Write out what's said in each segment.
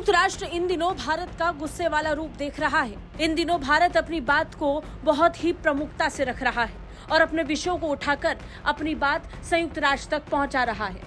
संयुक्त राष्ट्र इन दिनों भारत का गुस्से वाला रूप देख रहा है। इन दिनों भारत अपनी बात को बहुत ही प्रमुखता से रख रहा है और अपने विषयों को उठाकर अपनी बात संयुक्त राष्ट्र तक पहुंचा रहा है।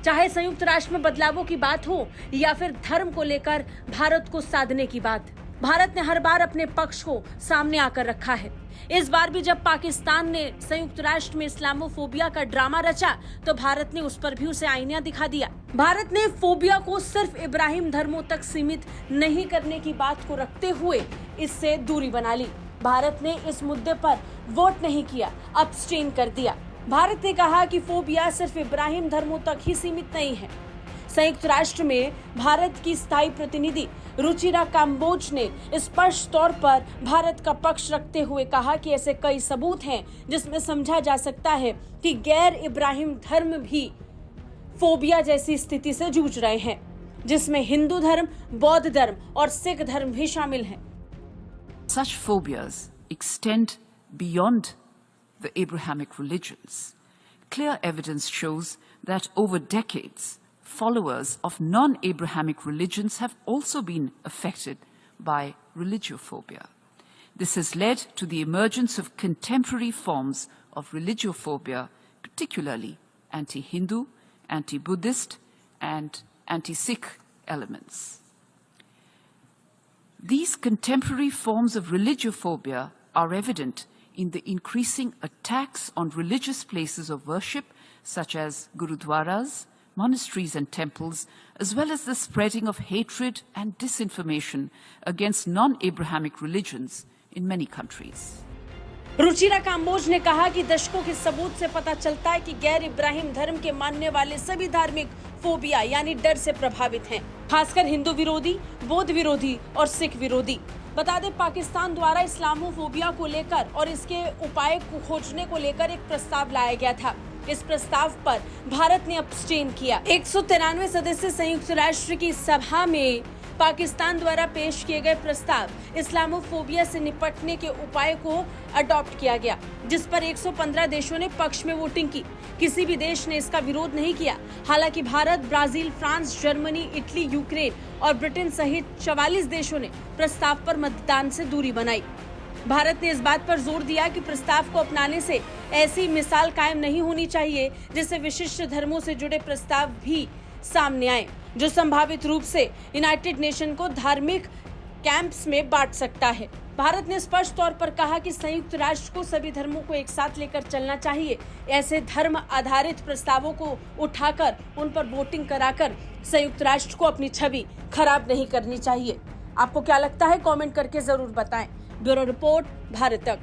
चाहे संयुक्त राष्ट्र में बदलावों की बात हो या फिर धर्म को लेकर भारत को साधने की बात, भारत ने हर बार अपने पक्ष को सामने आकर रखा है। इस बार भी जब पाकिस्तान ने संयुक्त राष्ट्र में इस्लामोफोबिया का ड्रामा रचा तो भारत ने उस पर भी उसे आईना दिखा दिया। भारत ने फोबिया को सिर्फ इब्राहिम धर्मों तक सीमित नहीं करने की बात को रखते हुए इससे दूरी बना ली। भारत ने इस मुद्दे पर वोट नहीं किया, अब्सटेन कर दिया। भारत ने कहा कि फोबिया सिर्फ इब्राहिम धर्मों तक ही सीमित नहीं है। संयुक्त राष्ट्र में भारत की स्थायी प्रतिनिधि रुचिरा काम्बोज ने स्पष्ट तौर पर भारत का पक्ष रखते हुए कहा कि ऐसे कई सबूत हैं जिसमें समझा जा सकता है कि गैर इब्राहिम धर्म भी फोबिया जैसी स्थिति से जूझ रहे हैं, जिसमें हिंदू धर्म, बौद्ध धर्म और सिख धर्म भी शामिल हैं। Such phobias extend beyond the Abrahamic religions. Clear evidence shows that over decades, followers of non-Abrahamic religions have also been affected by religiophobia. This has led to the emergence of contemporary forms of religiophobia, particularly anti-Hindu, anti-Buddhist, and anti-Sikh elements. These contemporary forms of religiophobia are evident in the increasing attacks on religious places of worship, such as gurudwaras, monasteries and temples, as well as the spreading of hatred and disinformation against non-Abrahamic religions in many countries. Ruchira Kamboj ने कहा कि दशकों के सबूत से पता चलता है कि गैर इब्राहिम धर्म के मानने वाले सभी धार्मिक फोबिया यानी डर से प्रभावित हैं, खासकर हिंदू विरोधी, बौद्ध विरोधी और सिख विरोधी। बता दें, पाकिस्तान द्वारा इस्लामोफोबिया को लेकर और इसके उपाय को खोजने को लेकर एक प्रस्ताव लाया गया था। इस प्रस्ताव पर भारत ने अब्सटेन किया। 193 सदस्य संयुक्त राष्ट्र की सभा में पाकिस्तान द्वारा पेश किए गए प्रस्ताव इस्लामोफोबिया से निपटने के उपाय को अडॉप्ट किया गया, जिस पर 115 देशों ने पक्ष में वोटिंग की। किसी भी देश ने इसका विरोध नहीं किया। हालांकि Bharat, Brazil, France, Germany, Italy, Ukraine और ब्रिटेन सहित 44 देशों ने प्रस्ताव पर मतदान से दूरी बनाई। भारत ने इस बात पर जोर दिया कि प्रस्ताव को अपनाने से ऐसी मिसाल कायम नहीं होनी चाहिए जिससे विशिष्ट धर्मों से जुड़े प्रस्ताव भी सामने आए, जो संभावित रूप से यूनाइटेड नेशन को धार्मिक कैंप्स में बांट सकता है। भारत ने स्पष्ट तौर पर कहा कि संयुक्त राष्ट्र को सभी धर्मों को एक साथ लेकर चलना चाहिए। ऐसे धर्म आधारित प्रस्तावों को उठाकर उन पर वोटिंग कराकर संयुक्त राष्ट्र को अपनी छवि खराब नहीं करनी चाहिए। आपको क्या लगता है, कमेंट करके जरूर बताएं। ब्यूरो रिपोर्ट, भारत तक।